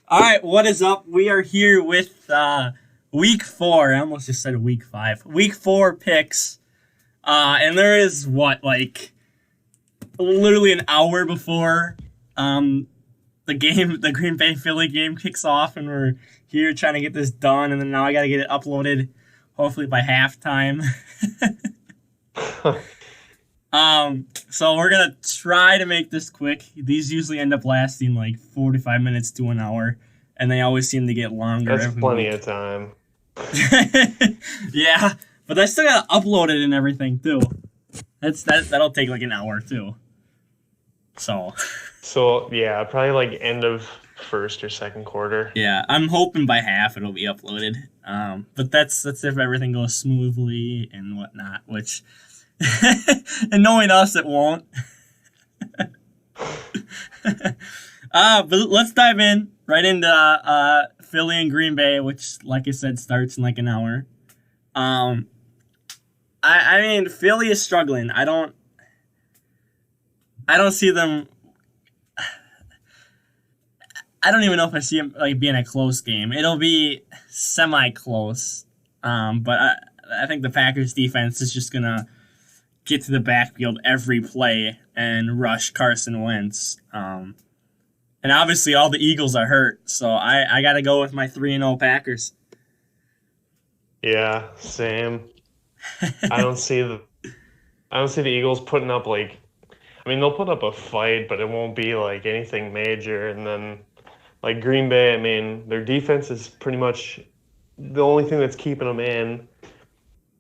All right, what is up? We are here with week 4. I almost just said week 5. Week 4 picks. And there is literally an hour before the Green Bay Philly game kicks off, and we're here trying to get this done, and then now I got to get it uploaded hopefully by halftime. So we're gonna try to make this quick. These usually end up lasting like 45 minutes to an hour, and they always seem to get longer. That's plenty of time. Yeah, but I still gotta upload it and everything too. That'll take like an hour too. So yeah, probably like end of first or second quarter. yeah, I'm hoping by half it'll be uploaded. But that's if everything goes smoothly and whatnot, which and knowing us, it won't. But let's dive in right into Philly and Green Bay, which, like I said, starts in like an hour. I mean, Philly is struggling. I don't see them. I don't even know if I see them like being a close game. It'll be semi-close, but I think the Packers defense is just gonna get to the backfield every play and rush Carson Wentz. And obviously all the Eagles are hurt, so I got to go with my 3-0 Packers. Yeah, same. I don't see the Eagles putting up they'll put up a fight, but it won't be like anything major. And then like Green Bay, I mean, their defense is pretty much the only thing that's keeping them in.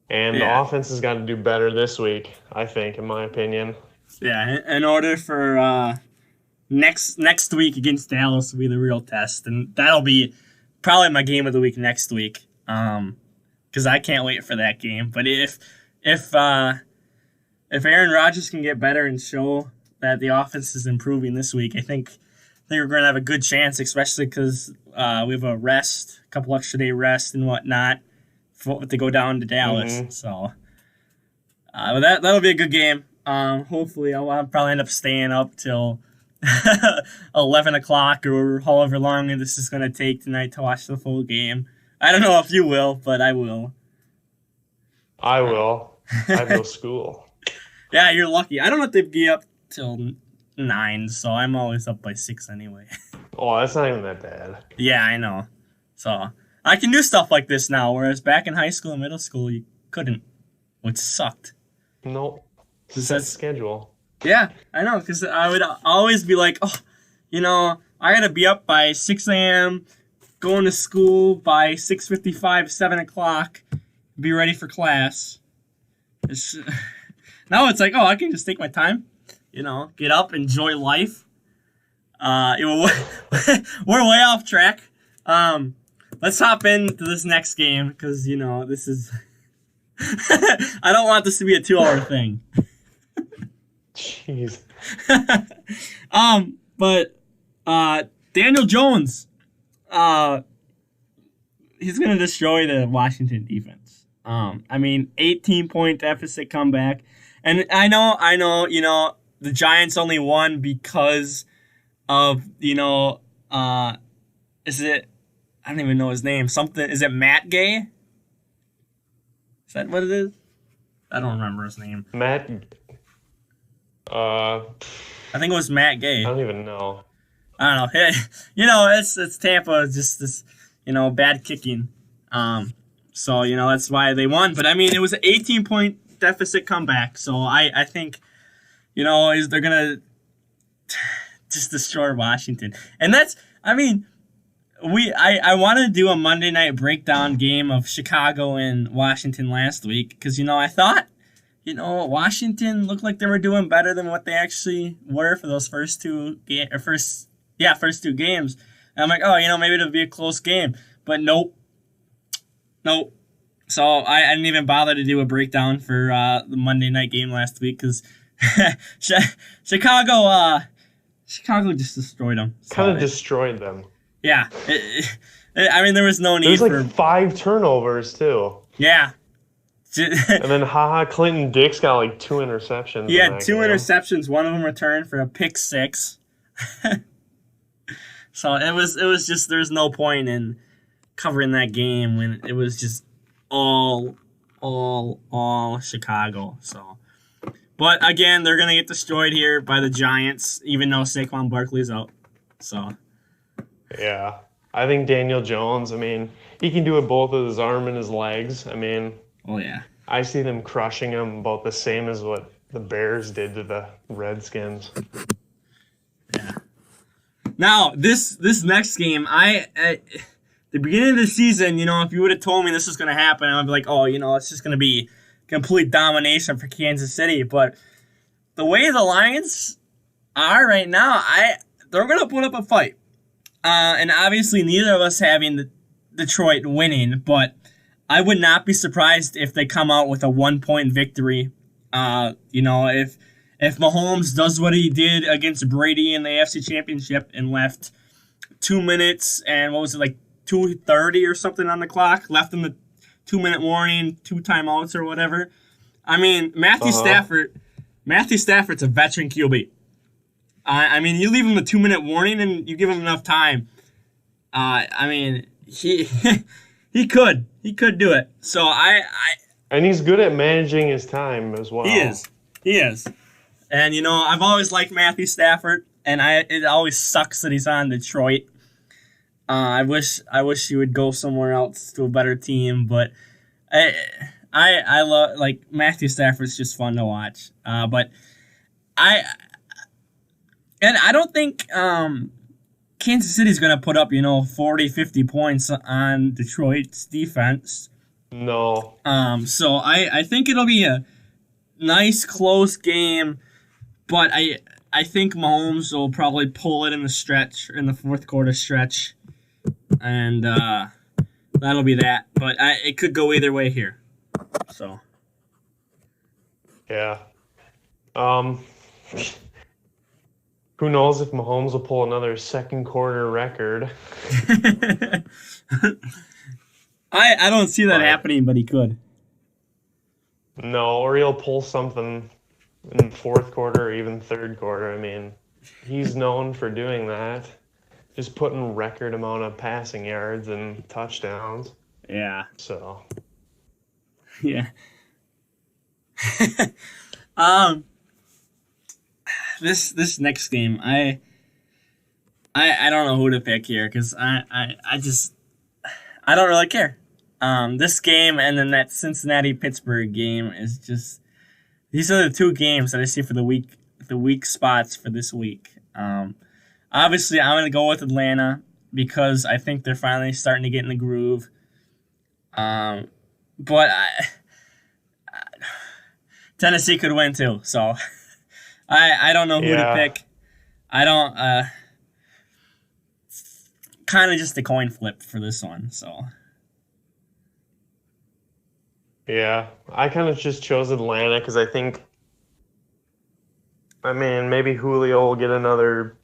And the offense has got to do better this week, I think, in my opinion. Yeah, in order for next week against Dallas will be the real test, and that'll be probably my game of the week next week. Because I can't wait for that game. But if Aaron Rodgers can get better and show that the offense is improving this week, I think we're going to have a good chance, especially because we have a couple extra day rest and whatnot to go down to Dallas. Mm-hmm. So but that'll be a good game. Hopefully I'll probably end up staying up till 11 o'clock or however long this is going to take tonight to watch the full game. I don't know if you will, but I will. I will. I have no school. Yeah, you're lucky. I don't have to be up till 9, so I'm always up by 6 anyway. Oh, that's not even that bad. Yeah, I know. So I can do stuff like this now, whereas back in high school and middle school, you couldn't, which sucked. Nope. Set schedule. Yeah, I know, because I would always be like, oh, I got to be up by 6 a.m., going to school by 6:55, 7 o'clock, be ready for class. Now it's like, oh, I can just take my time, get up, enjoy life. We're way off track. Let's hop into this next game because, this is... I don't want this to be a 2-hour thing. Jeez. But Daniel Jones, he's going to destroy the Washington defense. 18-point deficit comeback. And I know, the Giants only won because of, is it... I don't even know his name. Is it Matt Gay? Is that what it is? I don't remember his name. Matt. I think it was Matt Gay. I don't even know. I don't know. Hey, it's Tampa. Just this, bad kicking. So that's why they won. But it was an 18-point deficit comeback. So I think, they're gonna just destroy Washington. And that's, I wanted to do a Monday night breakdown game of Chicago and Washington last week because, I thought, Washington looked like they were doing better than what they actually were for those first two games. And I'm like, oh, maybe it'll be a close game. But nope. So I didn't even bother to do a breakdown for the Monday night game last week because Chicago just destroyed them. Kind of destroyed them. Yeah. There was no need for 5 turnovers, too. Yeah. And then Clinton Dix got 2 interceptions. He had 2 interceptions. One of them returned for a pick 6. So it was just there's no point in covering that game when it was just all Chicago. So, but again, they're gonna get destroyed here by the Giants, even though Saquon Barkley's out. So, Yeah. I think Daniel Jones, I mean, he can do it both with his arm and his legs. I mean, oh yeah, I see them crushing him about the same as what the Bears did to the Redskins. yeah. Now this next game, the beginning of the season, if you would have told me this was gonna happen, I'd be like, oh, it's just gonna be complete domination for Kansas City. But the way the Lions are right now, they're gonna put up a fight. And obviously, neither of us having the Detroit winning, but I would not be surprised if they come out with a 1-point victory. If Mahomes does what he did against Brady in the AFC Championship and left 2 minutes and 2:30 or something on the clock, left them the 2-minute warning, 2 timeouts or whatever. I mean, Matthew Stafford's a veteran QB. You leave him a 2-minute warning and you give him enough time. He he could do it. So and he's good at managing his time as well. He is. And I've always liked Matthew Stafford, and it always sucks that he's on Detroit. I wish he would go somewhere else to a better team, but I love Matthew Stafford's just fun to watch. But I don't think Kansas City's going to put up, 40, 50 points on Detroit's defense. No. So I think it'll be a nice, close game, but I think Mahomes will probably pull it in the fourth quarter stretch, and that'll be that. But it could go either way here. So. Yeah. Who knows if Mahomes will pull another second quarter record? I don't see that happening, but he could. No, or he'll pull something in the fourth quarter or even third quarter. I mean, he's known for doing that. Just putting record amount of passing yards and touchdowns. Yeah. So. Yeah. This next game, I don't know who to pick here because I don't really care. This game and then that Cincinnati-Pittsburgh game is just, these are the two games that I see for the weak spots for this week. Obviously, I'm going to go with Atlanta because I think they're finally starting to get in the groove. But Tennessee could win too, so I don't know who to pick. I don't, kind of just a coin flip for this one, so. Yeah, I kind of just chose Atlanta because I think, maybe Julio will get another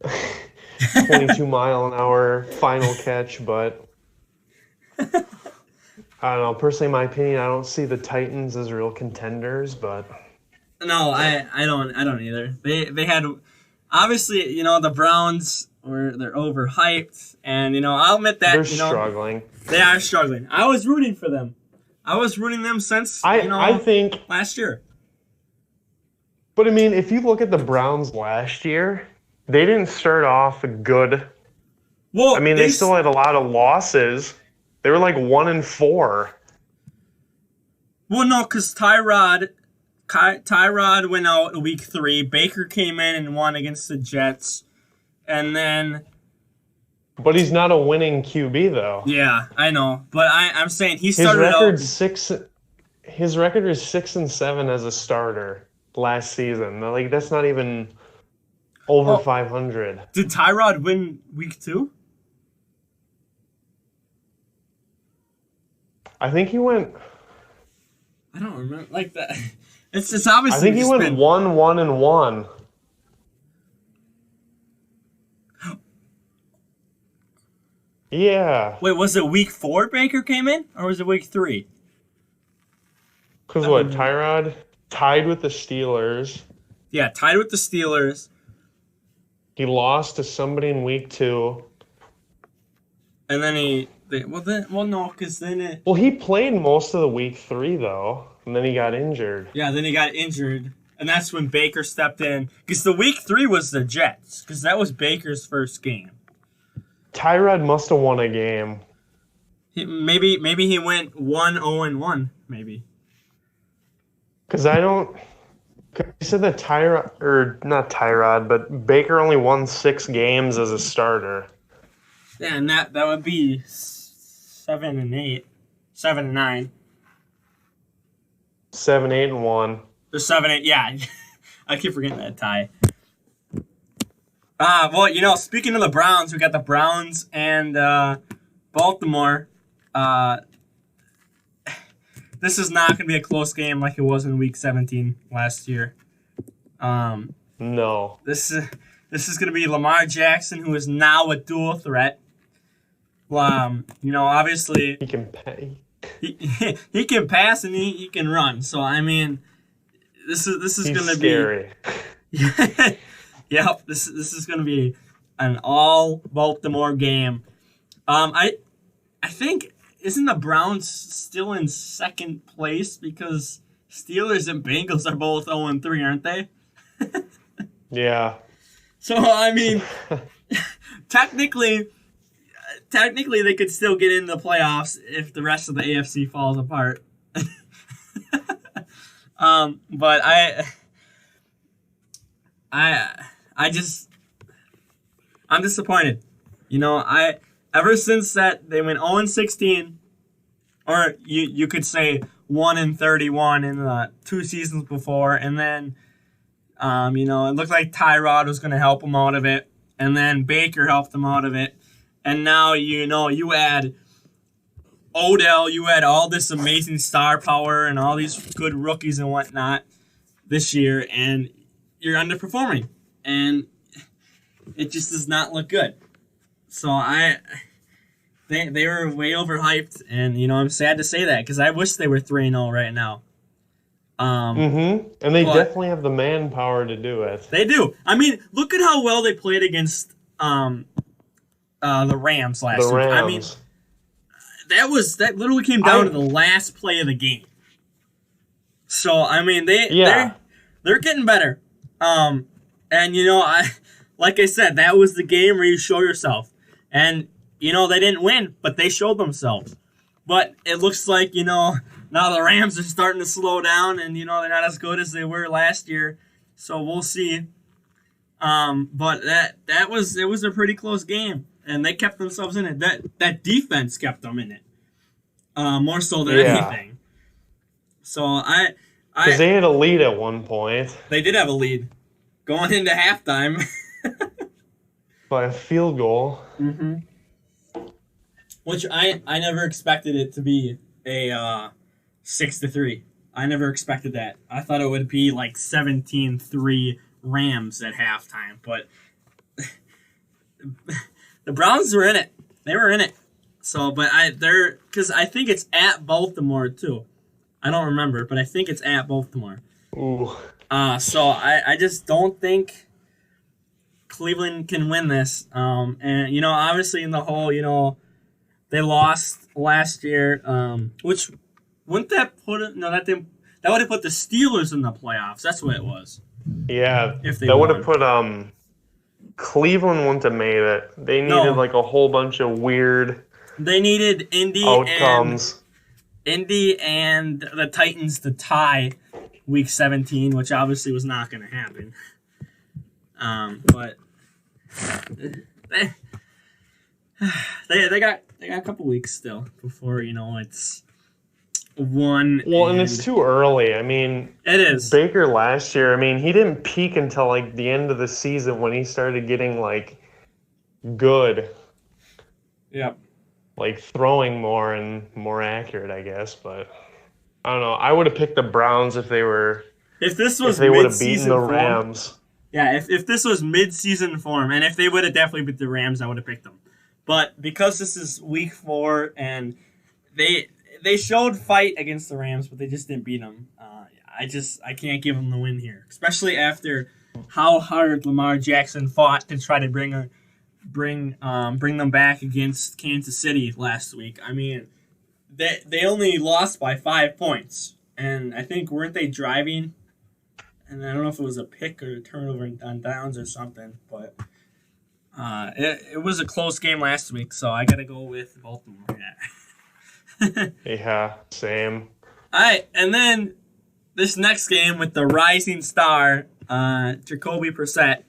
22-mile-an-hour final catch, but I don't know. Personally, in my opinion, I don't see the Titans as real contenders, but no, I don't either. They had, obviously, the Browns they're overhyped, and I'll admit that they're struggling. They are struggling. I was rooting for them. I was rooting them since I think last year. But if you look at the Browns last year, they didn't start off good. Well, they still had a lot of losses. They were like 1-4. Well, no, because Tyrod went out week 3. Baker came in and won against the Jets, and then. But he's not a winning QB though. Yeah, I know, but I'm saying he started out. His record is 6-7 as a starter last season. That's not even over 500. Did Tyrod win week 2? I think he went. I don't remember like that. It's obviously. I think he went 1-1-1. Yeah. Wait, was it week 4 Baker came in, or was it week 3? Because Tyrod tied with the Steelers. Yeah, tied with the Steelers. He lost to somebody in week 2. And then no, because then it. Well, he played most of the week 3 though, and then he got injured. Yeah, then he got injured, and that's when Baker stepped in. Because the week 3 was the Jets, because that was Baker's first game. Tyrod must have won a game. Maybe he went 1-0-1, maybe. Because I don't. Cause you said that Tyrod, or not Tyrod, but Baker only won 6 games as a starter. Yeah, and that would be 7-8, 7-9. 7-8-1. Or 7-8, yeah. I keep forgetting that tie. Well, speaking of the Browns, we got the Browns and Baltimore. This is not going to be a close game like it was in Week 17 last year. No. This is going to be Lamar Jackson, who is now a dual threat. Obviously He can pay. he can pass and he can run. So I mean, this is going to be scary. Yep, this is going to be an all Baltimore game. I think, isn't the Browns still in second place because Steelers and Bengals are both 0-3, aren't they? Yeah. So I mean, technically they could still get into the playoffs if the rest of the AFC falls apart. But I'm disappointed. Ever since that they went 0-16, or you could say 1-31 in the 2 seasons before, and then it looked like Tyrod was going to help him out of it, and then Baker helped him out of it, and now you add Odell, you had all this amazing star power and all these good rookies and whatnot this year, and you're underperforming, and it just does not look good. So they were way overhyped, and I'm sad to say that because I wish they were 3-0 right now. And they definitely have the manpower to do it. They do. I mean, look at how well they played against the Rams last week. I mean, that literally came down to the last play of the game. So I mean, they're getting better. And like I said, that was the game where you show yourself. And they didn't win, but they showed themselves. But it looks like now the Rams are starting to slow down, and they're not as good as they were last year. So we'll see. But it was a pretty close game, and they kept themselves in it. That defense kept them in it, more so than anything. So because they had a lead at one point. They did have a lead going into halftime by a field goal. Mm-hmm. Which I never expected it to be a 6-3. I never expected that. I thought it would be like 17-3 Rams at halftime, but the Browns were in it. They were in it. So, but because I think it's at Baltimore too. I don't remember, but I think it's at Baltimore. Ooh. So I just don't think Cleveland can win this. And obviously in the whole, they lost last year, which wouldn't that put it? No, that would have put the Steelers in the playoffs. That's what it was. Yeah, if they that would have put Cleveland wouldn't have made it. They needed like a whole bunch of weird. They needed Indy outcomes. Indy and the Titans to tie Week 17, which obviously was not going to happen. But they got a couple weeks still before it's one. Well, and it's too early. I mean, it is. Baker last year, I mean, he didn't peak until like the end of the season when he started getting like good. Yep. Like throwing more and more accurate, I guess, but I don't know. I would have picked the Browns if they were. If this was they would have beaten the Rams. Form, yeah, if this was mid-season form, and if they would have definitely beat the Rams, I would have picked them. But because this is Week 4 and they showed fight against the Rams, but they just didn't beat them. I can't give them the win here, especially after how hard Lamar Jackson fought to try to bring them back against Kansas City last week. I mean, they only lost by 5 points, and I think weren't they driving? And I don't know if it was a pick or a turnover on downs or something, but it was a close game last week, so I got to go with Baltimore. Yeah. Yeah, same. All right, and then this next game with the rising star, Jacoby Brissett,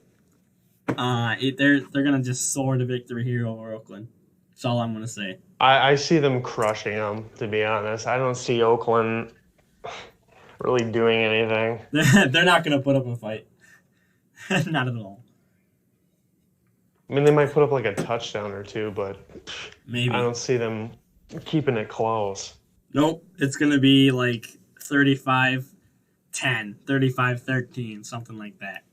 they're gonna just soar to victory here over Oakland. That's all I'm gonna say. I see them crushing them, to be honest. I don't see Oakland really doing anything. They're not gonna put up a fight. Not at all. I mean, they might put up like a touchdown or two, but Maybe. I don't see them keeping it close. Nope. It's gonna be like 35-10, 35-13, something like that.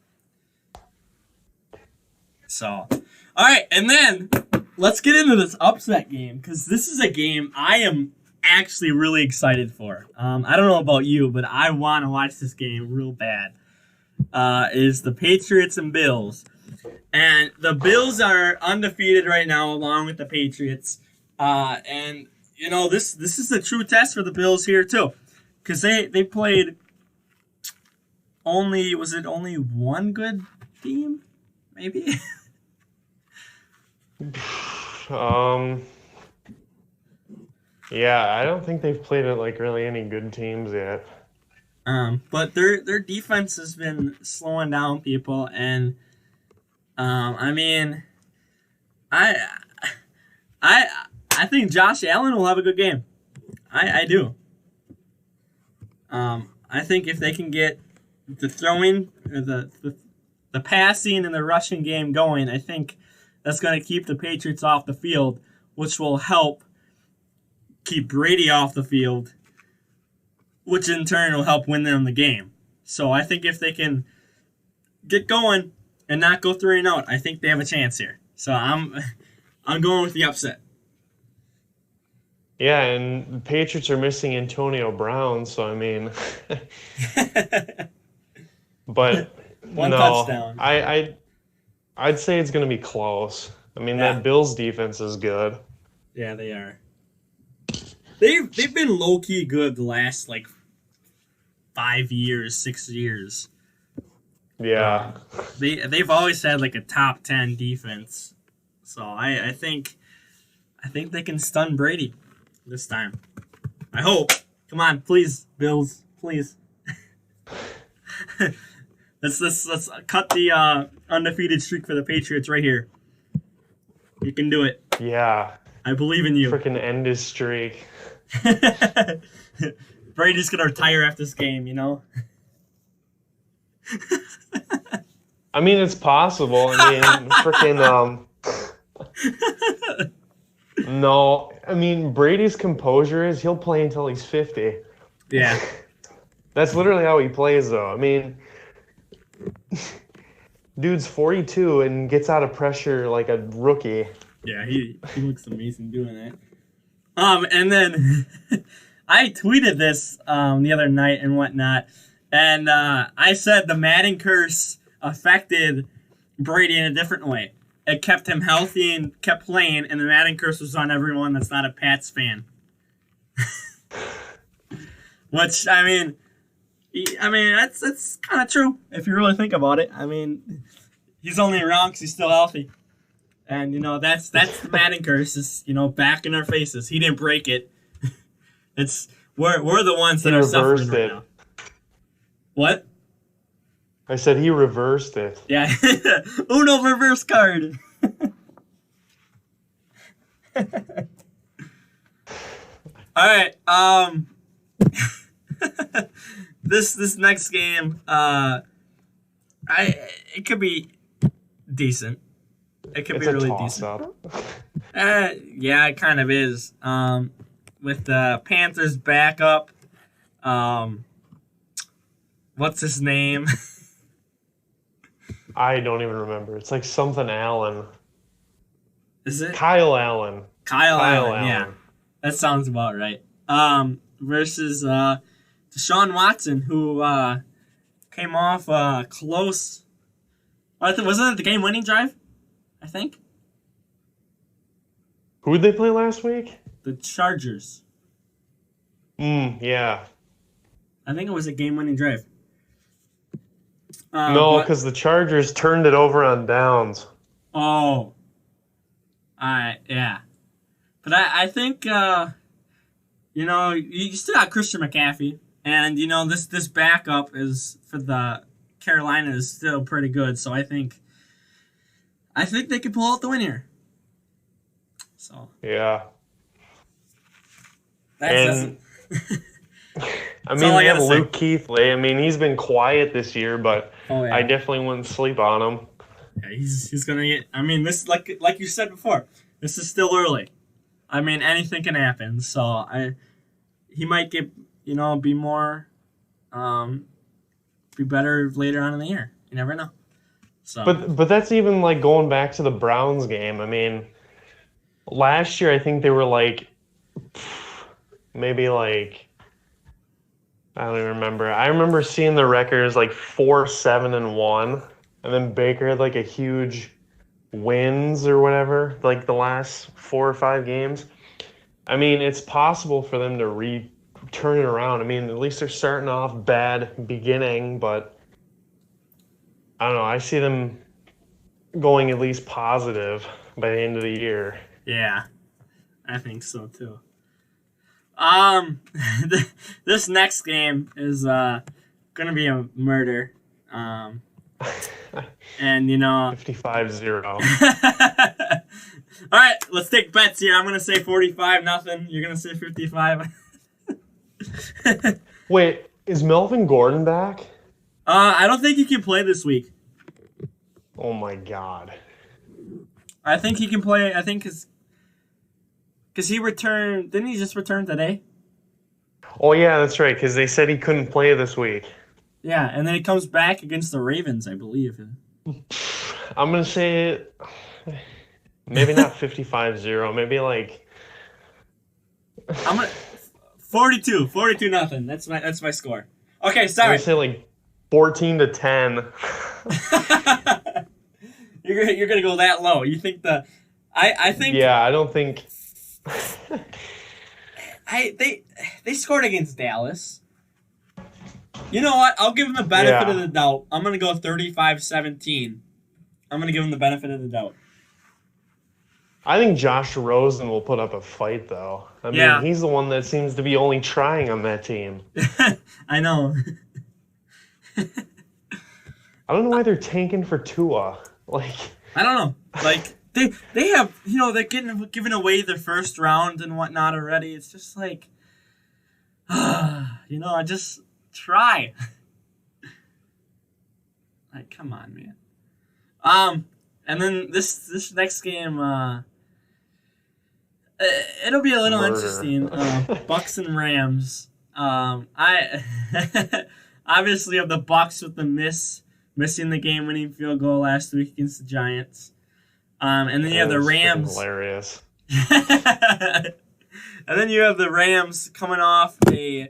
So, all right, and then let's get into this upset game because this is a game I am actually really excited for. I don't know about you, but I want to watch this game real bad. Is the Patriots and Bills, and the Bills are undefeated right now, along with the Patriots. And you know this is a true test for the Bills here too, because they played only one good team, maybe. Yeah, I don't think they've played it like really any good teams yet. But their defense has been slowing down people, and I mean, I think Josh Allen will have a good game. I do. I think if they can get the throwing, or the passing and the rushing game going, I think that's going to keep the Patriots off the field, which will help keep Brady off the field, which in turn will help win them the game. So I think if they can get going and not go 3-0, I think they have a chance here. So I'm going with the upset. Yeah, and the Patriots are missing Antonio Brown, so I mean, but One no, touchdown. I'd say it's going to be close. I mean, Yeah. that Bills defense is good. Yeah, they are. They've been low key good the last like 5 years, 6 years. Yeah. They've always had like a top 10 defense. So I think they can stun Brady this time. I hope. Come on, please, Bills, please. Let's cut the undefeated streak for the Patriots right here. You can do it. Yeah. I believe in you. Freaking end his streak. Brady's gonna retire after this game, you know. I mean, it's possible. I mean, freaking no, I mean, Brady's composure is he'll play until he's 50. Yeah. That's literally how he plays, though. I mean, dude's 42 and gets out of pressure like a rookie. Yeah, he looks amazing doing that. And then I tweeted this the other night and whatnot, and I said the Madden curse affected Brady in a different way. It kept him healthy and kept playing, and the Madden curse was on everyone that's not a Pats fan. Which, I mean, that's kind of true if you really think about it. I mean, he's only around because he's still healthy. And, you know, that's the Madden curse, is, you know, back in our faces. He didn't break it. We're the ones that are suffering right now. What? I said he reversed it. Yeah. Uno reverse card. All right. This next game, it could be decent. It could It's be a really toss-up. decent. Yeah, it kind of is. With the Panthers back up, what's his name? I don't even remember. It's like something Allen. Is it Kyle Allen. Kyle Allen? Yeah, that sounds about right. Versus Deshaun Watson, who came off a close Wasn't it the game-winning drive? I think Who did they play last week? the Chargers. Yeah. I think it was a game-winning drive. No, because the Chargers turned it over on downs. Oh. Yeah. But I think, you still got Christian McCaffrey. And, this backup is for the Carolina is still pretty good. So I think they could pull out the win here. So. Yeah. That's I mean, we have Luke Kuechly. I mean, he's been quiet this year, but I definitely wouldn't sleep on him. Yeah, he's gonna get. I mean, this like you said before. This is still early. I mean, anything can happen. So he might get be more, be better later on in the year. You never know. So. But that's even like going back to the Browns game. I mean, last year I think they were like maybe like. I don't even remember. I remember seeing the records like 4-7-1, and then Baker had like a huge wins or whatever, like the last 4 or 5 games. I mean, it's possible for them to turn it around. I mean, at least they're starting off bad beginning, but I don't know. I see them going at least positive by the end of the year. Yeah, I think so too. This next game is gonna be a murder. And 55-0. All right, let's take bets here. I'm gonna say 45-0. You're gonna say 55. Wait, is Melvin Gordon back? I don't think he can play this week. Oh my God. I think he can play. I think because he returned. Didn't he just return today? Oh, yeah, that's right, because they said he couldn't play this week. Yeah, and then he comes back against the Ravens, I believe. I'm going to say maybe not 55-0, maybe like... I'm going to... 42-0. That's my score. Okay, sorry. I'm going to say like 14-10. You're going to go that low. You think I think... Yeah, I don't think... They scored against Dallas. You know what? I'll give them the benefit of the doubt. I'm going to go 35-17. I'm going to give them the benefit of the doubt. I think Josh Rosen will put up a fight, though. I mean, he's the one that seems to be only trying on that team. I know. I don't know why they're tanking for Tua. I don't know. They have, they're giving away their first round and whatnot already. It's just like, I just try. Come on, man. And then this next game, it'll be a little interesting. Bucks and Rams. I obviously have the Bucks with the missing the game-winning field goal last week against the Giants. And then you have the Rams. Hilarious. And then you have the Rams coming off a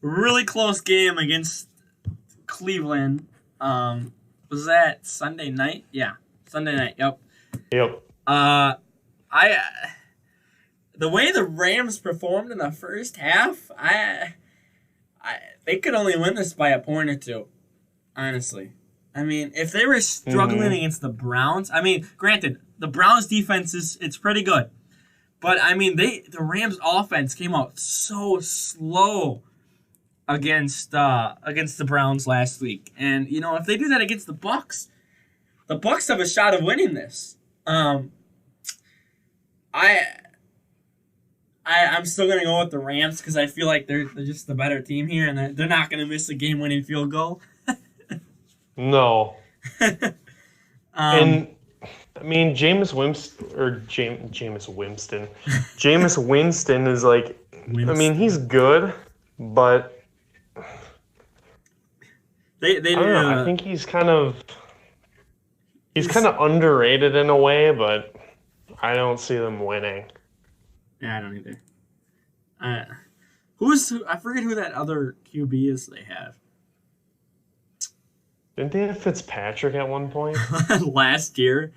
really close game against Cleveland. Was that Sunday night? Yeah, Sunday night. Yep. The way the Rams performed in the first half, they could only win this by a point or two. Honestly. I mean, if they were struggling against the Browns, I mean, granted, the Browns defense it's pretty good. But I mean, the Rams offense came out so slow against the Browns last week. And if they do that against the Bucks have a shot of winning this. I'm still gonna go with the Rams because I feel like they're just the better team here, and they're not gonna miss a game-winning field goal. No. And I mean, Jameis Winston is like, I mean, he's good, but they I don't know. I think he's kind of underrated in a way, but I don't see them winning. Yeah, I don't either. I forget who that other QB is they have. Didn't they have Fitzpatrick at one point? last year.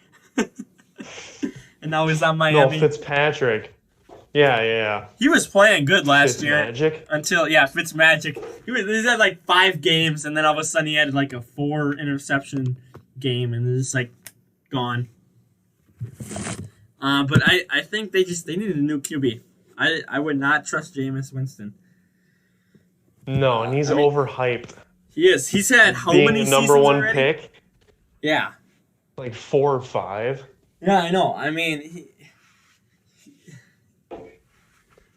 And now he's on No, Miami. Fitzpatrick. Yeah. He was playing good last year. Fitzmagic? Until, Fitzmagic. He had like 5 games, and then all of a sudden he had like a 4 interception game, and it's like gone. But I think they needed a new QB. I would not trust Jameis Winston. No, and he's overhyped. He is. He's had how Being many the seasons number one already? pick, Yeah. like 4 or 5. Yeah, I know. I mean,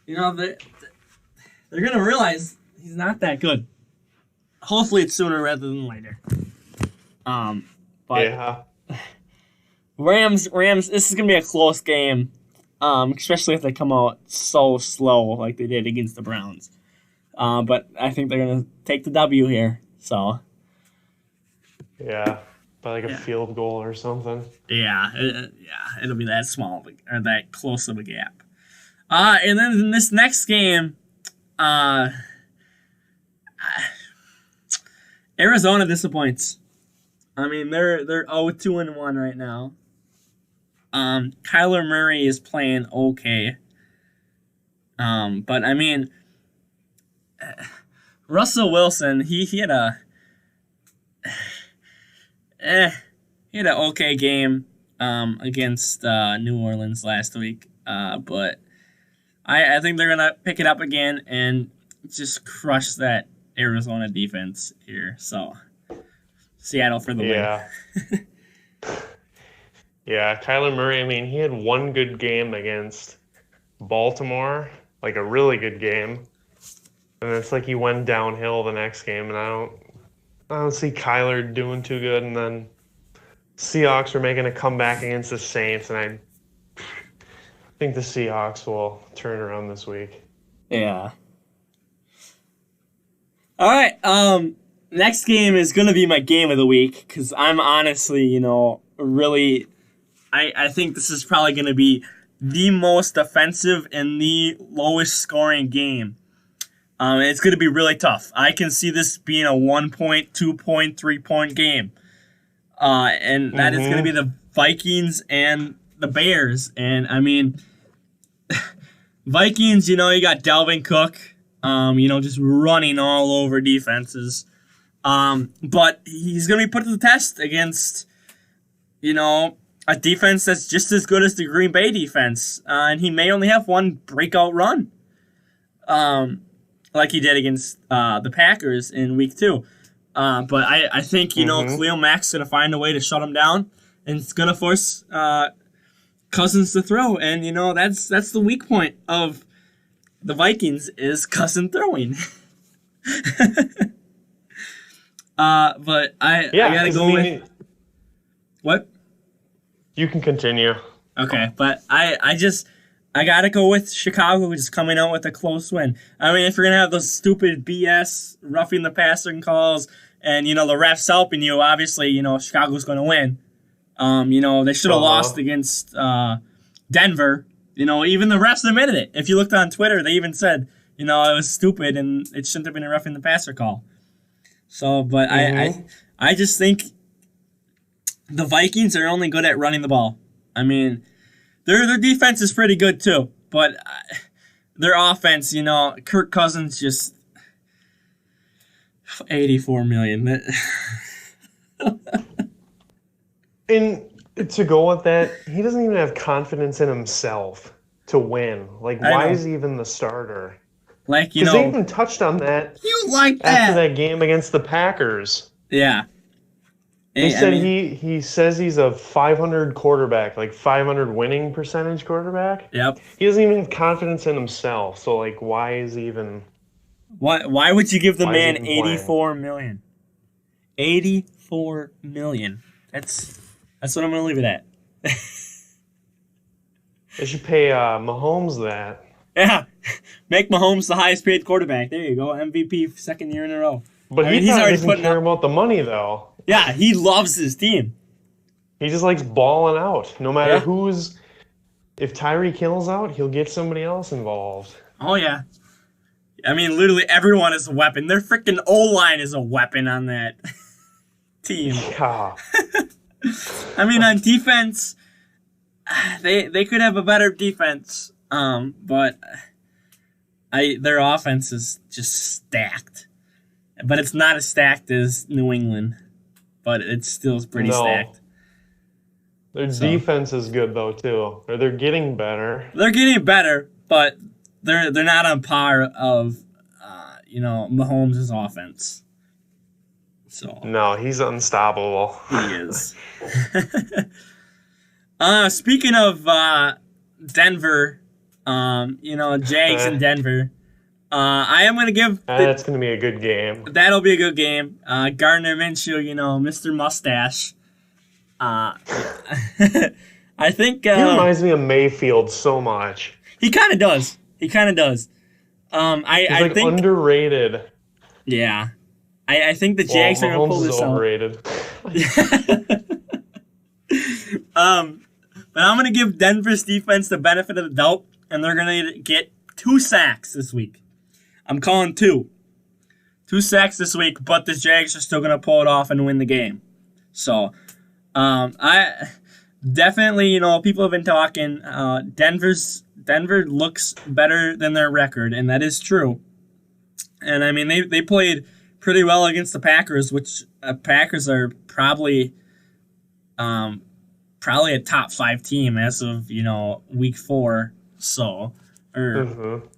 they're going to realize he's not that good. Hopefully it's sooner rather than later. But Yeah. Rams, this is going to be a close game, especially if they come out so slow like they did against the Browns. But I think they're going to take the W here. So, Yeah. By like a field goal or something. it'll be that small or that close of a gap. And then in this next game, Arizona disappoints. I mean, they're 0-2-1 right now. Kyler Murray is playing okay. But I mean, Russell Wilson, he had an okay game against New Orleans last week. But I think they're gonna pick it up again and just crush that Arizona defense here. So Seattle for the win. Yeah. Yeah, Kyler Murray, I mean, he had one good game against Baltimore, like a really good game. And it's like he went downhill the next game, and I don't see Kyler doing too good. And then Seahawks are making a comeback against the Saints, and I think the Seahawks will turn around this week. Yeah. All right. Next game is gonna be my game of the week because I'm honestly, really. I think this is probably gonna be the most offensive and the lowest scoring game. It's gonna be really tough. I can see this being a 1 point, 2 point, 3 point game. And that is gonna be the Vikings and the Bears. And I mean, Vikings, you got Dalvin Cook, just running all over defenses. But he's going to be put to the test against, a defense that's just as good as the Green Bay defense. And he may only have one breakout run, like he did against the Packers in week 2. But I think, Khalil Mack's going to find a way to shut him down, and it's going to force Cousins to throw. And, that's the weak point of the Vikings is Cousins throwing. But I gotta go with what? You can continue. Okay, but I gotta go with Chicago just coming out with a close win. I mean, if you're gonna have those stupid BS roughing the passer calls and the refs helping you, obviously Chicago's gonna win. They should have lost against Denver. Even the refs admitted it. If you looked on Twitter, they even said it was stupid and it shouldn't have been a roughing the passer call. So, but I just think the Vikings are only good at running the ball. I mean, their defense is pretty good too, but their offense, Kirk Cousins just $84 million. And to go with that, he doesn't even have confidence in himself to win. Like, why is he even the starter? Like, Because they even touched on that. You like that after that game against the Packers. Yeah. He said he says he's a 500 quarterback, like 500 winning percentage quarterback. Yep. He doesn't even have confidence in himself. So like, why is he even? Why would you give the man $84 million? $84 million. That's what I'm gonna leave it at. They should pay Mahomes that. Yeah, make Mahomes the highest paid quarterback. There you go, MVP 2nd year in a row. But he's already doesn't care about the money though. Yeah, he loves his team. He just likes balling out. No matter who's. If Tyreek Hill's out, he'll get somebody else involved. Oh yeah. I mean, literally everyone is a weapon. Their freaking O-line is a weapon on that. team. Yeah. I mean, on defense, they could have a better defense, but their offense is just stacked. But it's not as stacked as New England, but it's still pretty stacked. Their defense is good though too, or they're getting better. They're getting better, but they're not on par of Mahomes' offense. So no, he's unstoppable. He is. Speaking of Denver, Jags in Denver. I am gonna give. That's gonna be a good game. That'll be a good game. Gardner Minshew, Mr. Mustache. I think he reminds me of Mayfield so much. He kind of does. He's I think underrated. Yeah, I think the Jags are gonna pull this out. Overrated. But I'm gonna give Denver's defense the benefit of the doubt, and they're gonna get 2 sacks this week. I'm calling 2 sacks this week, but the Jags are still gonna pull it off and win the game. So, I definitely, people have been talking. Denver looks better than their record, and that is true. And I mean, they played pretty well against the Packers, which Packers are probably a top 5 team as of week 4. So,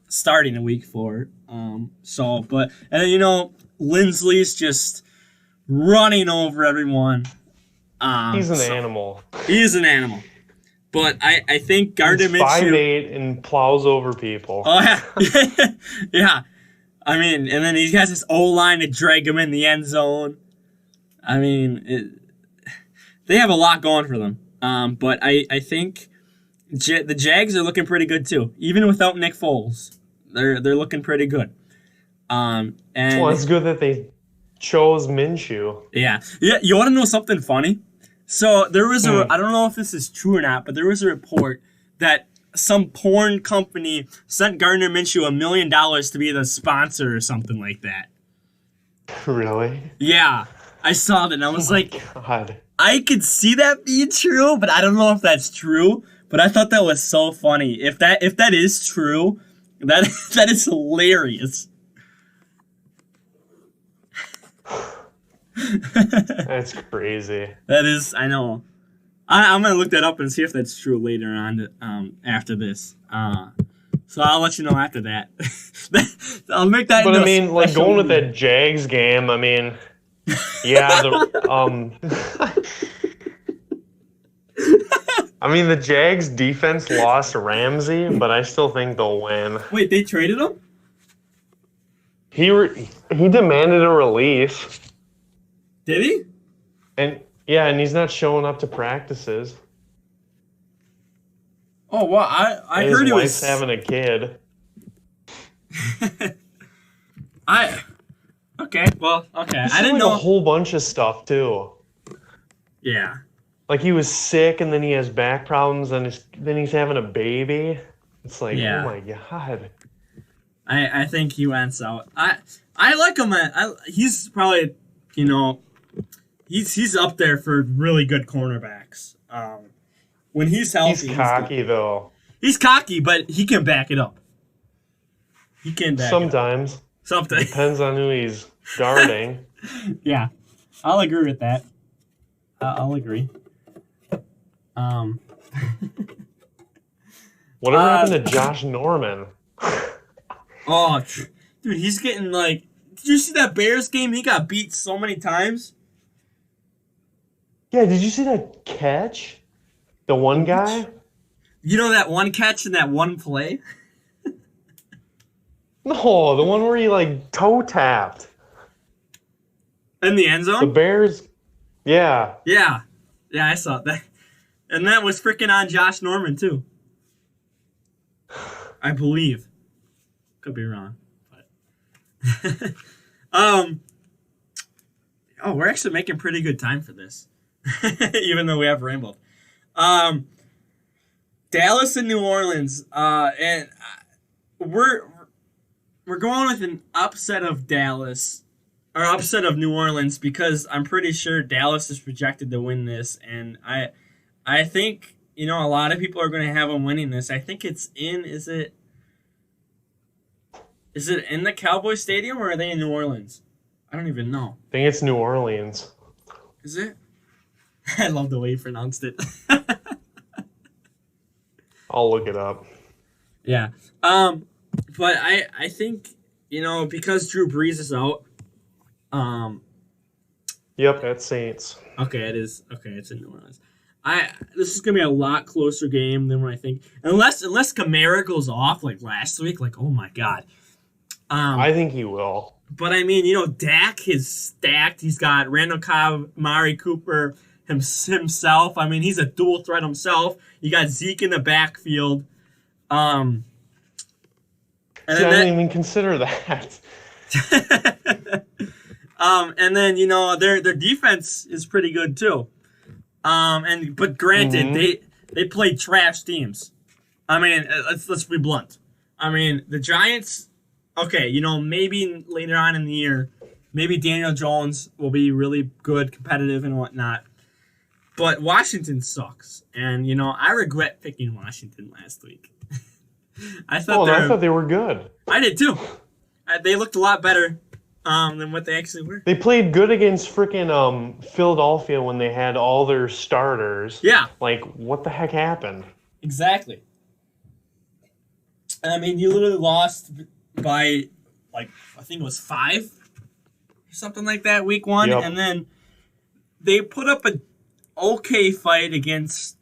starting in week 4. But Lindsley's just running over everyone. He's an animal. He is an animal. But I think Gardner Minshew... 5'8" and plows over people. Oh, yeah. Yeah. I mean, and then he has his O-line to drag him in the end zone. I mean, they have a lot going for them. But I think the Jags are looking pretty good, too. Even without Nick Foles. They're looking pretty good. And it's good that they chose Minshew. Yeah. You want to know something funny? So there was I don't know if this is true or not, but there was a report that some porn company sent Gardner Minshew $1 million to be the sponsor or something like that. Really? Yeah. I saw that and I was God. I could see that being true, but I don't know if that's true. But I thought that was so funny. If that is true, that is hilarious. That's crazy. That is, I know. I'm gonna look that up and see if that's true later on. After this, so I'll let you know after that. I'll make that. But I mean, going with that Jags game. I mean, yeah. I mean, the Jags defense lost Ramsey, but I still think they'll win. Wait, they traded him? He demanded a release. Did he? And he's not showing up to practices. Oh, well, I heard he was... His wife's having a kid. Okay. I didn't know... a whole bunch of stuff, too. Yeah. Like, he was sick, and then he has back problems, and then he's having a baby. It's like, Oh, my God. I think he went out. I like him. He's probably, he's up there for really good cornerbacks. When he's healthy, he's cocky though. He's cocky, but he can back it up. He can back sometimes. It up. Sometimes. Depends on who he's guarding. Yeah, I'll agree with that. I'll agree. Whatever happened to Josh Norman? Oh, dude, he's getting did you see that Bears game? He got beat so many times. Yeah, did you see that catch? The one guy? You know that one catch in that one play? No, the one where he toe tapped. In the end zone? The Bears. Yeah. Yeah, I saw that. And that was freaking on Josh Norman too. I believe. Could be wrong. But we're actually making pretty good time for this. Even though we have rambled. Dallas and New Orleans. And we're going with an upset of Dallas. or upset of New Orleans, because I'm pretty sure Dallas is projected to win this, and I think a lot of people are going to have them winning this. I think it's in. Is it in the Cowboy Stadium, or are they in New Orleans? I don't even know. I think it's New Orleans. Is it? I love the way you pronounced it. I'll look it up. Yeah. But I think because Drew Brees is out. Yep, at Saints. Okay, it is. Okay, it's in New Orleans. This is gonna be a lot closer game than what I think. Unless Kamara goes off like last week, like oh my god. I think he will. But I mean, Dak is stacked. He's got Randall Cobb, Mari Cooper himself. I mean, he's a dual threat himself. You got Zeke in the backfield. And I didn't even consider that. And then their defense is pretty good too. But granted, they play trash teams. I mean, let's be blunt. I mean, the Giants. Okay, maybe later on in the year, maybe Daniel Jones will be really good, competitive, and whatnot. But Washington sucks, and I regret picking Washington last week. I thought they were good. I did too. They looked a lot better than what they actually were. They played good against freaking Philadelphia when they had all their starters. Yeah. Like, what the heck happened? Exactly. I mean, you literally lost by, I think it was 5 or something like that, week 1. Yep. And then they put up a okay fight against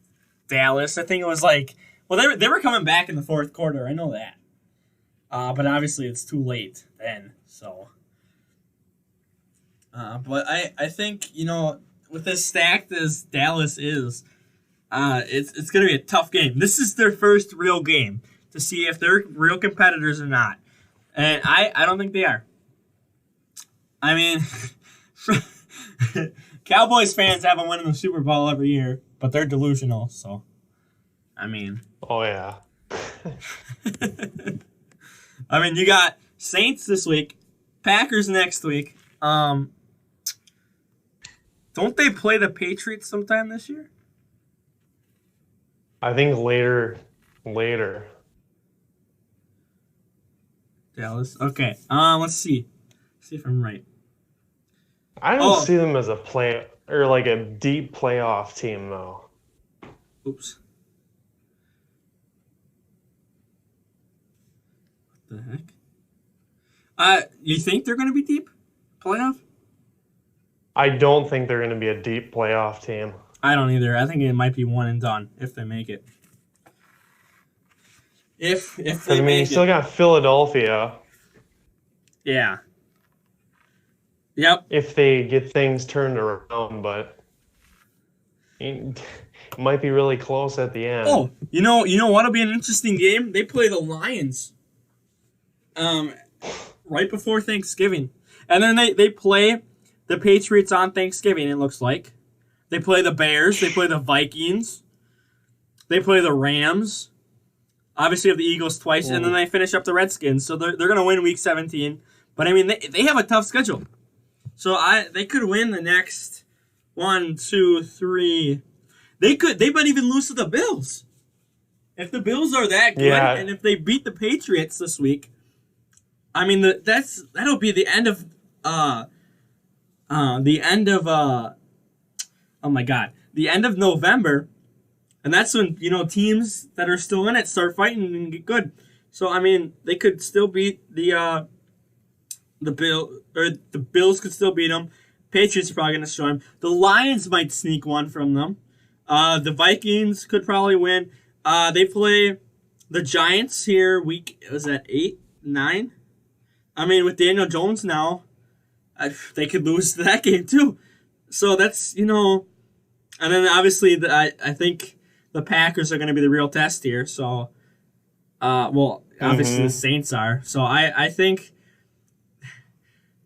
Dallas. I think it was they were coming back in the fourth quarter. I know that. But obviously it's too late then. So, but I think, with as stacked as Dallas is, it's going to be a tough game. This is their first real game to see if they're real competitors or not. And I don't think they are. I mean, Cowboys fans have them winning the Super Bowl every year, but they're delusional. So, I mean. Oh, yeah. I mean, you got Saints this week, Packers next week. Don't they play the Patriots sometime this year? I think later. Dallas. Okay. Let's see. See if I'm right. I don't see them as a deep playoff team though. Oops. What the heck? You think they're going to be deep playoff? I don't think they're going to be a deep playoff team. I don't either. I think it might be one and done if they make it. If they make you still got Philadelphia. Yeah. Yep. If they get things turned around, but it might be really close at the end. Oh, you know what'll be an interesting game? They play the Lions. Right before Thanksgiving. And then they play the Patriots on Thanksgiving, it looks like. They play the Bears, they play the Vikings, they play the Rams. Obviously, have the Eagles twice, and then they finish up the Redskins. So they're going to win Week 17. But, I mean, they have a tough schedule. So they could win the next 1, 2, 3. They might even lose to the Bills. If the Bills are that good, and if they beat the Patriots this week, I mean, that'll be the end of the end of November. And that's when, teams that are still in it start fighting and get good. So, I mean, they could still beat the Bills could still beat them. Patriots are probably going to destroy them. The Lions might sneak one from them. The Vikings could probably win. They play the Giants here week, was that 8, 9? I mean, with Daniel Jones now, they could lose that game too. So that's, and then obviously I think the Packers are going to be the real test here. So, obviously the Saints are. So I think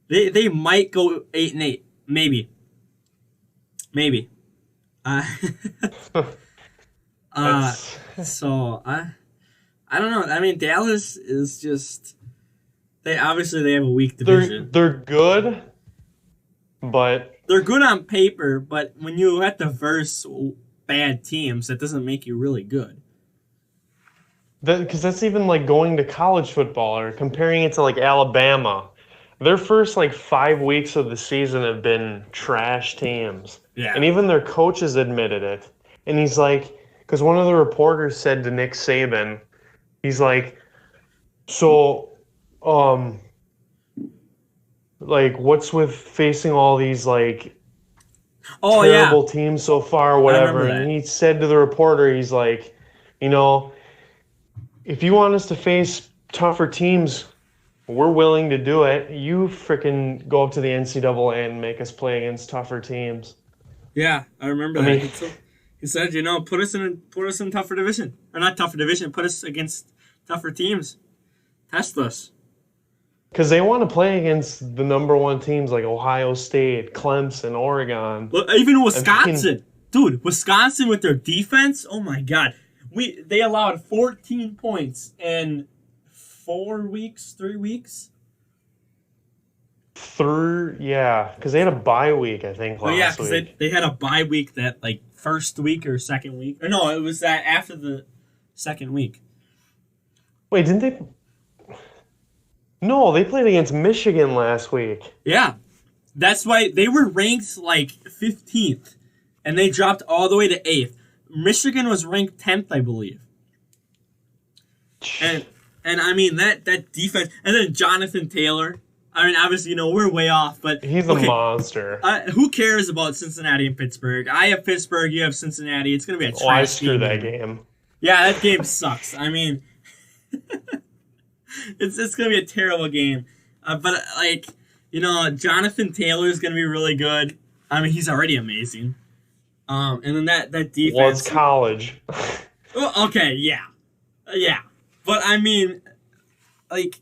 they might go 8-8, maybe. So I don't know. I mean, Dallas is just they have a weak division. They're good, but They're good on paper, but when you have to verse bad teams, that doesn't make you really good. because that's even like going to college football or comparing it to like Alabama. Their first like 5 weeks of the season have been trash teams. Yeah. And even their coaches admitted it. And he's like, because one of the reporters said to Nick Saban, he's like, so, like, what's with facing all these like Oh terrible teams so far, or whatever? remember that. And he said to the reporter, he's like, you know, if you want us to face tougher teams, we're willing to do it. You freaking go up to the NCAA and make us play against tougher teams. Yeah, I remember I that. mean- He said, put us in tougher division, or not tougher division. Put us against tougher teams. Test us. Because they want to play against the number one teams like Ohio State, Clemson, Oregon. Well, even Wisconsin, dude. Wisconsin with their defense. Oh my God, they allowed 14 points in 3 weeks. Yeah, because they had a bye week, I think, Oh yeah, last because week. they had a bye week that like first week or second week. Or no, it was that after the second week. Wait, didn't they? No, they played against Michigan last week. Yeah, that's why they were ranked like 15th, and they dropped all the way to 8th. Michigan was ranked 10th, I believe. And I mean that defense, and then Jonathan Taylor. I mean, obviously, we're way off, but He's a monster. who cares about Cincinnati and Pittsburgh? I have Pittsburgh, you have Cincinnati. It's gonna be a trash I screw that game. game. Yeah, that game sucks. I mean, it's gonna be a terrible game. But like, Jonathan Taylor is gonna be really good. I mean, he's already amazing. And then that defense. Well, it's college. Well, okay, yeah. But I mean, like.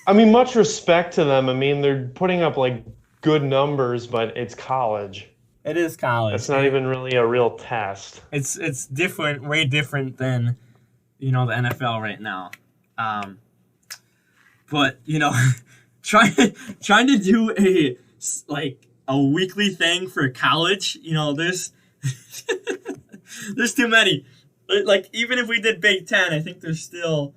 I mean, much respect to them. I mean, they're putting up like good numbers, but it's college. It is college. It's not even really a real test. It's different, way different than the NFL right now. But trying to do a weekly thing for college, there's there's too many. Like even if we did Big Ten, I think there's still.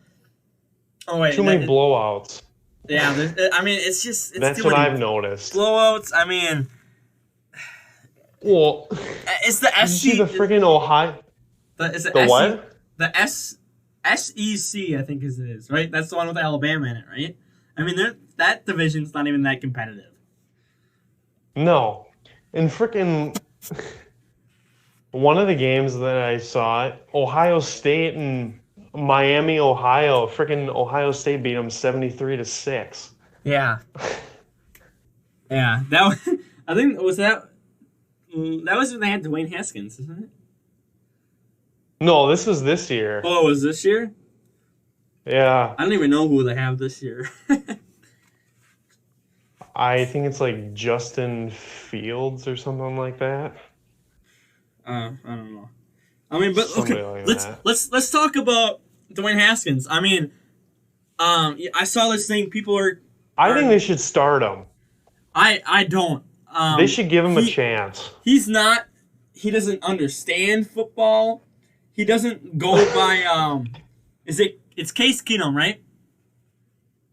Oh wait, Too many blowouts. Yeah, I mean it's That's too what many I've noticed. blowouts. I mean, Well, it's the did you see the SC. freaking Ohio? Is it The SC? what? The SEC, I think it is, right? That's the one with Alabama in it, right? I mean, that division's not even that competitive. No. And freaking one of the games that I saw, Ohio State and Miami, Ohio. Freaking Ohio State beat them 73-6. Yeah. Yeah, that was, I think that was when they had Dwayne Haskins, isn't it? No, this was this year. Oh, it was this year? Yeah. I don't even know who they have this year. I think it's like Justin Fields or something like that. I don't know. I mean, but okay, Somebody like let's talk about Dwayne Haskins. I mean, I saw this thing. People are. I think they should start him. I don't. They should give him a chance. He's not. He doesn't understand football. He doesn't go by. It's Case Keenum, right?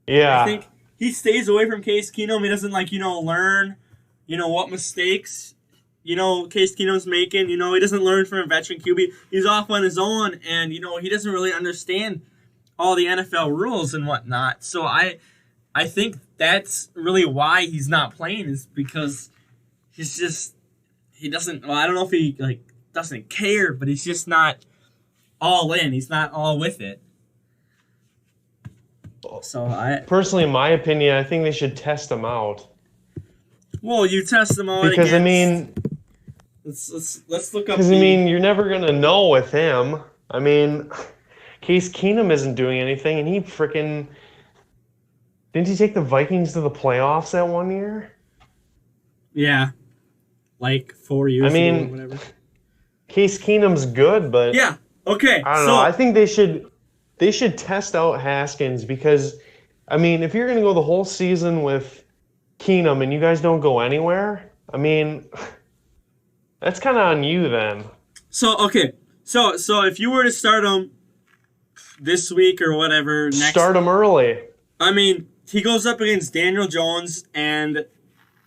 Yeah. I think he stays away from Case Keenum. He doesn't learn, what mistakes, Case Keenum's making. He doesn't learn from a veteran QB. He's off on his own, and he doesn't really understand all the NFL rules and whatnot. So I think that's really why he's not playing, is because he doesn't. Well, I don't know if he doesn't care, but he's just not all in. He's not all with it. So Personally, in my opinion, I think they should test him out. Well, you test them all Because, against, I mean... Let's look up. Because, I mean, you're never going to know with him. I mean, Case Keenum isn't doing anything, and he freaking... Didn't he take the Vikings to the playoffs that one year? Yeah. 4 years I mean, ago or whatever. Case Keenum's good, but... Yeah, okay. I don't know. I think they should test out Haskins because, I mean, if you're going to go the whole season with Keenum and you guys don't go anywhere, I mean, that's kind of on you then. So okay, so if you were to start him this week or whatever next, Start him early. I mean, he goes up against Daniel Jones and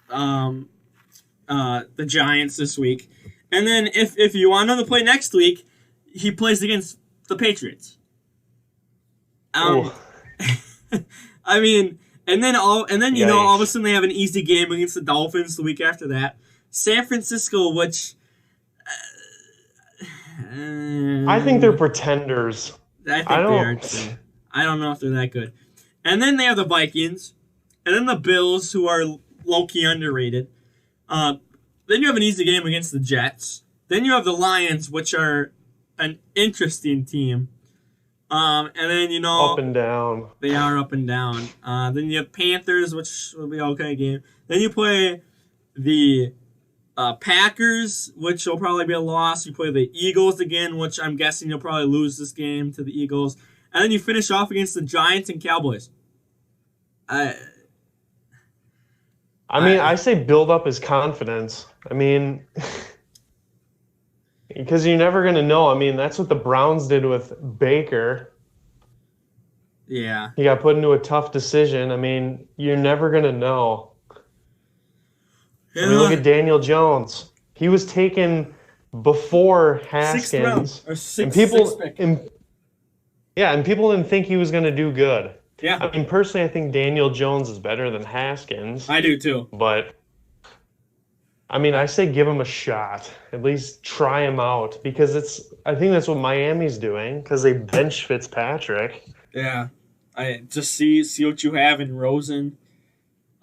the Giants this week, and then if you want him to play next week, he plays against the Patriots. Ooh. I mean, and then all of a Yikes. sudden they have an easy game against the Dolphins the week after that. San Francisco, which I think they're pretenders. I think I they don't- are too. I don't know if they're that good. And then they have the Vikings, and then the Bills, who are low-key underrated. Then you have an easy game against the Jets. Then you have the Lions, which are an interesting team. And then, Up and down. they are up and down. Then you have Panthers, which will be an okay game. Then you play the Packers, which will probably be a loss. You play the Eagles again, which I'm guessing you'll probably lose this game to the Eagles. And then you finish off against the Giants and Cowboys. I mean, I say build up his confidence. I mean, because you're never going to know. I mean, that's what the Browns did with Baker. Yeah. He got put into a tough decision. I mean, you're never going to know. I mean, look at Daniel Jones. He was taken before Sixth round. Haskins. Or And sixth people, pick. and people didn't think he was going to do good. Yeah, I mean, personally, I think Daniel Jones is better than Haskins. I do too. But, I mean, I say give him a shot. At least try him out. Because I think that's what Miami's doing. Because they bench Fitzpatrick. Yeah, I just see what you have in Rosen.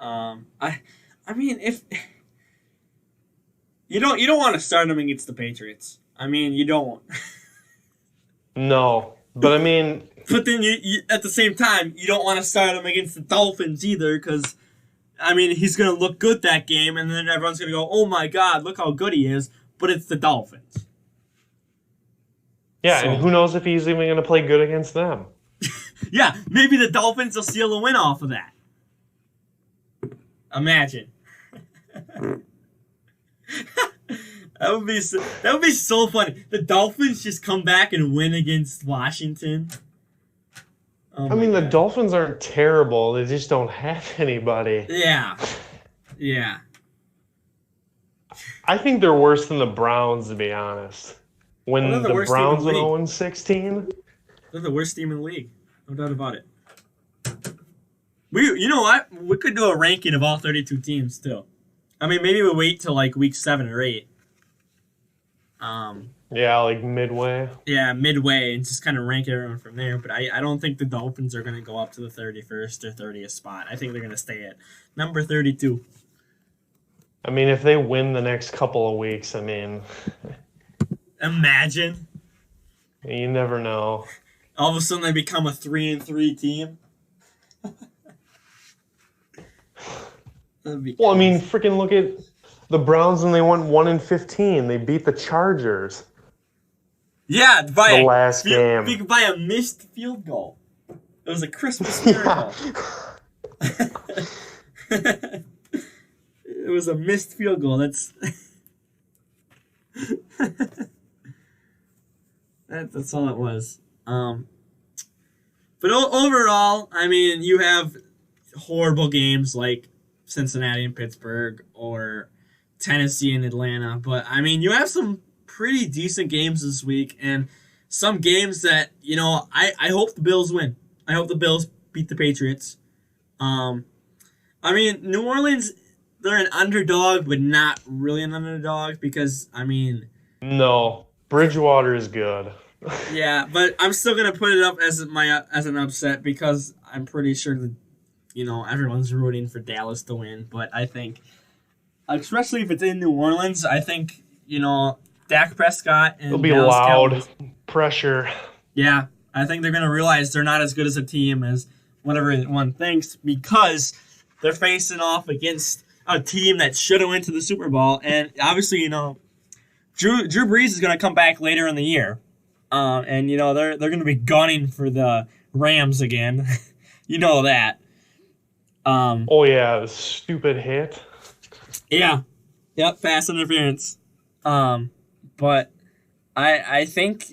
I mean, if you don't want to start him against the Patriots. I mean, you don't. No. But, I mean, But then you at the same time, you don't want to start him against the Dolphins either, because I mean he's gonna look good that game, and then everyone's gonna go, "Oh my God, look how good he is!" But it's the Dolphins. yeah, So- and who knows if he's even going to play good against them. Yeah, maybe the Dolphins will steal a win off of that. Imagine. That would be so funny. The Dolphins just come back and win against Washington. Oh I my mean, the God. Dolphins aren't terrible. They just don't have anybody. Yeah. I think they're worse than the Browns, to be honest. When Well, they're the the worst team in Browns the went league. 0-16, They're the worst team in the league. No doubt about it. You know what? We could do a ranking of all 32 teams too. I mean, maybe we'll wait till like week 7 or 8. yeah, like midway. Yeah, midway, and just kind of rank everyone from there. But I don't think the Dolphins are going to go up to the 31st or 30th spot. I think they're going to stay at number 32. I mean, if they win the next couple of weeks, I mean, Imagine. you never know. All of a sudden they become a 3-3 team. That'd be Well, I mean, freaking look at the Browns when they went 1-15. They beat the Chargers yeah, the last game. by a missed field goal. It was a Christmas Yeah. miracle. It was a missed field goal. That's that's all it was. But overall, I mean, you have horrible games like Cincinnati and Pittsburgh or Tennessee and Atlanta. But I mean, you have some pretty decent games this week, and some games that I hope the Bills win. I hope the Bills beat the Patriots. I mean, New Orleans, they're an underdog, but not really an underdog because, I mean, No, Bridgewater is good. yeah, but I'm still gonna put it up as an upset because I'm pretty sure that everyone's rooting for Dallas to win. But I think, especially if it's in New Orleans, I think Dak Prescott and It'll be Dallas loud. Cowboys- Pressure. Yeah, I think they're gonna realize they're not as good as a team as whatever one thinks because they're facing off against a team that should have went to the Super Bowl, and obviously Drew Brees is gonna come back later in the year, and they're gonna be gunning for the Rams again, that. Oh, yeah, the stupid hit. Yeah, Yep, pass interference. But I think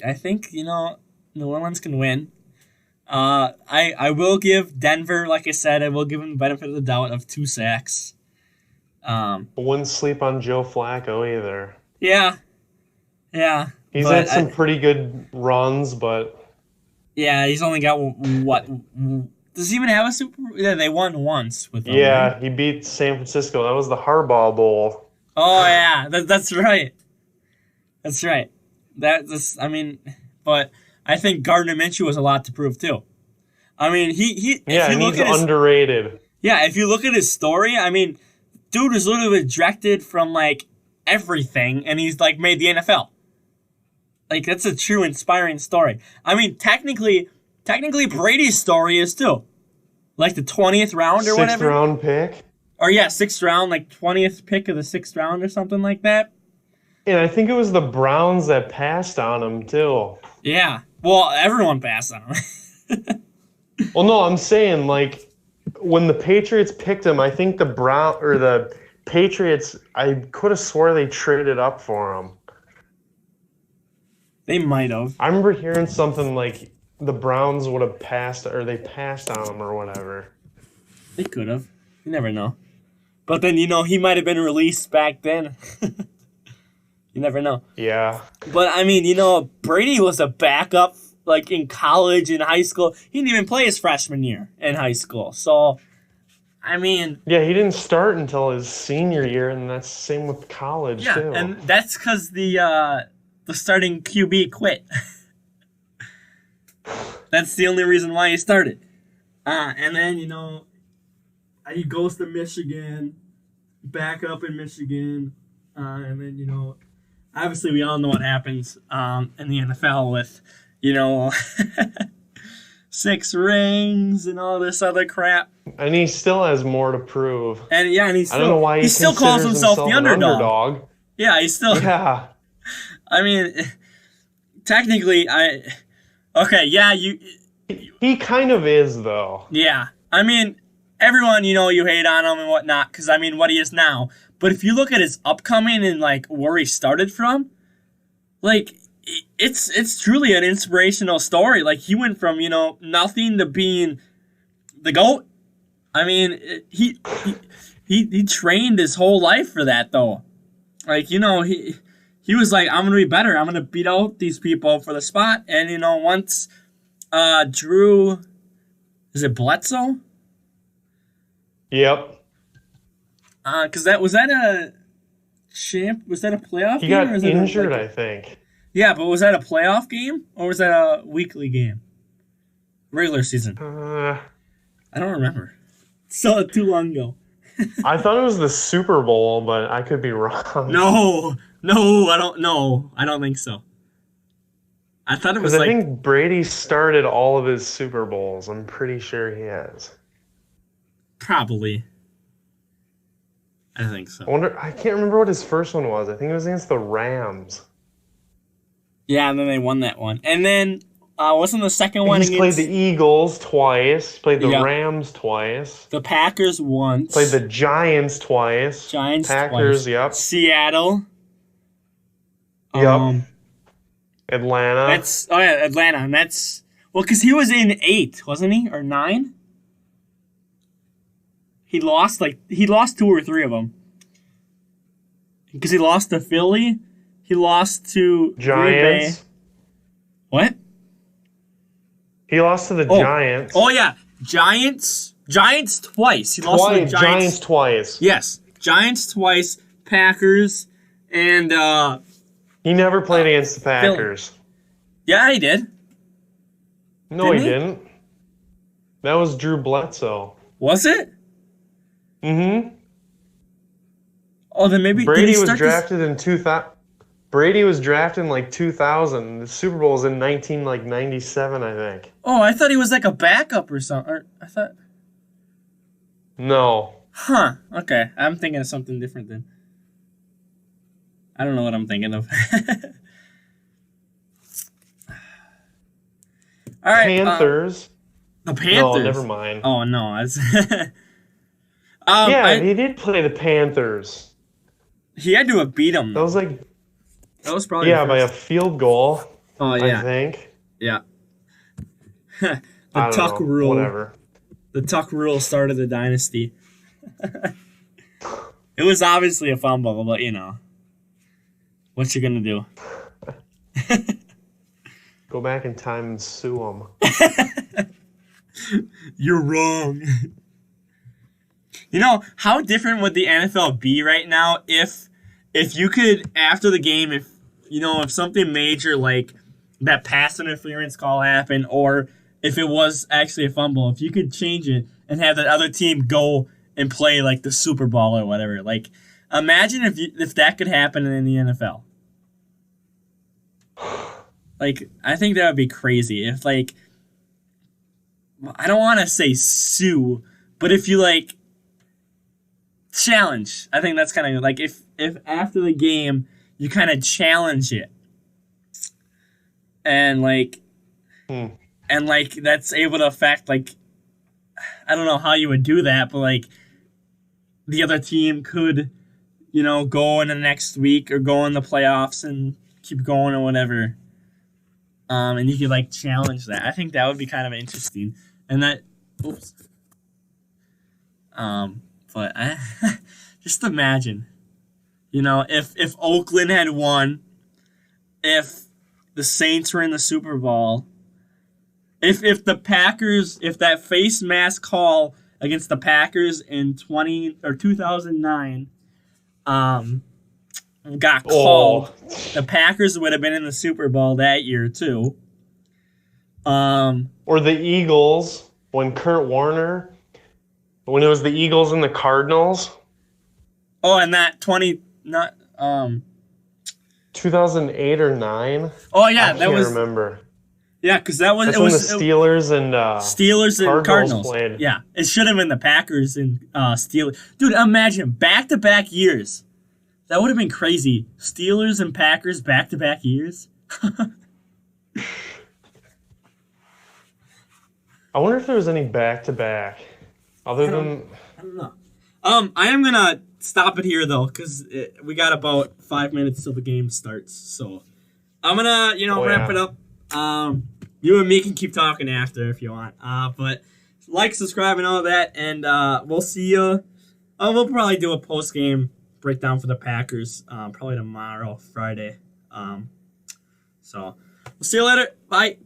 New Orleans can win. I will give Denver, like I said, I will give him the benefit of the doubt of 2 sacks. I wouldn't sleep on Joe Flacco either. Yeah. He's had some pretty good runs, but yeah, he's only got what? Does he even have a Super Bowl? Yeah, they won once with him. Yeah, right? he beat San Francisco. That was the Harbaugh Bowl. Oh yeah, that's right. That's right. But I think Gardner Minshew has a lot to prove too. I mean, he yeah, and he's underrated. Yeah, if you look at his story, I mean, dude is literally ejected from like everything, and he's like made the NFL. Like that's a true inspiring story. I mean, technically Brady's story is too, like the 20th round or whatever. 6th round pick. Or yeah, 6th round, like 20th pick of the 6th round or something like that. And I think it was the Browns that passed on him too. Yeah. Well, everyone passed on him. Well, no, I'm saying like when the Patriots picked him, I think the Patriots, I could have swore they traded up for him. They might have. I remember hearing something like the Browns would have passed, or they passed on him or whatever. They could have. You never know. But then, he might have been released back then. You never know. Yeah. But, I mean, Brady was a backup, like, in college, in high school. He didn't even play his freshman year in high school. So, I mean... Yeah, he didn't start until his senior year, and that's the same with college, too. Yeah, and that's because the starting QB quit. That's the only reason why he started. And then, he goes to Michigan, back up in Michigan, and then, obviously we all know what happens in the NFL with, 6 rings and all this other crap. And he still has more to prove. And yeah, and I don't know why he still calls himself the underdog. Yeah, he's still. Yeah. I mean, technically, He kind of is, though. Yeah, I mean, everyone, you hate on him and whatnot, because, I mean, what he is now. But if you look at his upcoming and, like, where he started from, like, it's truly an inspirational story. Like, he went from, nothing to being the GOAT. I mean, he trained his whole life for that, though. Like, he was like, I'm going to be better. I'm going to beat out these people for the spot. And, once Drew, is it Bledsoe? Yep. Was that a playoff He game? got injured, I think. Yeah, but was that a playoff game or was that a weekly game? Regular season. I don't remember. Saw it too long ago. I thought it was the Super Bowl, but I could be wrong. No, I don't know. I don't think so. I thought it was I think Brady started all of his Super Bowls. I'm pretty sure he has. Probably. I think so. I can't remember what his first one was. I think it was against the Rams. Yeah, and then they won that one. And then wasn't the second one He's played the Eagles twice. Played the Rams twice. The Packers once. Played the Giants twice. Packers, twice. Yep. Seattle. Yep. Atlanta. Atlanta. And that's... Well, because he was in 8, wasn't he? Or 9? He lost 2 or 3 of them. Because he lost to Philly. He lost to Giants. What? He lost to the Giants. Oh yeah, Giants twice. He lost to the Giants twice. Yes, Giants twice. Packers and he never played against the Packers. Philly. Yeah, he did. No, he didn't. That was Drew Bledsoe. Was it? Mm-hmm. Oh, then maybe Brady was drafted in 2000. Brady was drafted in like 2000. The Super Bowl was in 1997, I think. Oh, I thought he was like a backup or something. I thought. No. Huh. Okay, I'm thinking of something different then. I don't know what I'm thinking of. All right. Panthers. The Panthers. No, never mind. Oh no, he did play the Panthers. He had to have beat him. That was like, That was probably yeah, by a field goal, Oh I think. yeah. I The don't Tuck know, rule. whatever. The Tuck rule started the dynasty. It was obviously a fumble, but what you gonna do? Go back in time and sue him. You're wrong. How different would the NFL be right now if you could, after the game, if something major like that pass interference call happened, or if it was actually a fumble, if you could change it and have the other team go and play like the Super Bowl or whatever. Like, imagine if that could happen in the NFL. Like, I think that would be crazy. If I don't want to say sue, but if you challenge, I think that's kind of like if after the game you kind of challenge it, and that's able to affect I don't know how you would do that, but the other team could go in the next week or go in the playoffs and keep going or whatever. And you could challenge that. I think that would be kind of interesting. And that, oops. But I just imagine, if Oakland had won, if the Saints were in the Super Bowl, if the Packers, if that face mask call against the Packers in 2009, got called, the Packers would have been in the Super Bowl that year too. Or the Eagles when Kurt Warner, when it was the Eagles and the Cardinals. Oh, and that 2008 or 9. Oh yeah, I can't remember. Yeah, because that was That's when the Steelers and Cardinals played. Yeah, it should have been the Packers and Steelers. Dude, imagine back-to-back years. That would have been crazy. Steelers and Packers back-to-back years. I wonder if there was any back-to-back other than. I don't know. I am gonna stop it here though, because we got about 5 minutes till the game starts. So I'm gonna wrap it up. You and me can keep talking after if you want. But subscribe, and all that, and we'll see you. We'll probably do a post game breakdown for the Packers. Probably tomorrow, Friday. So we'll see you later. Bye.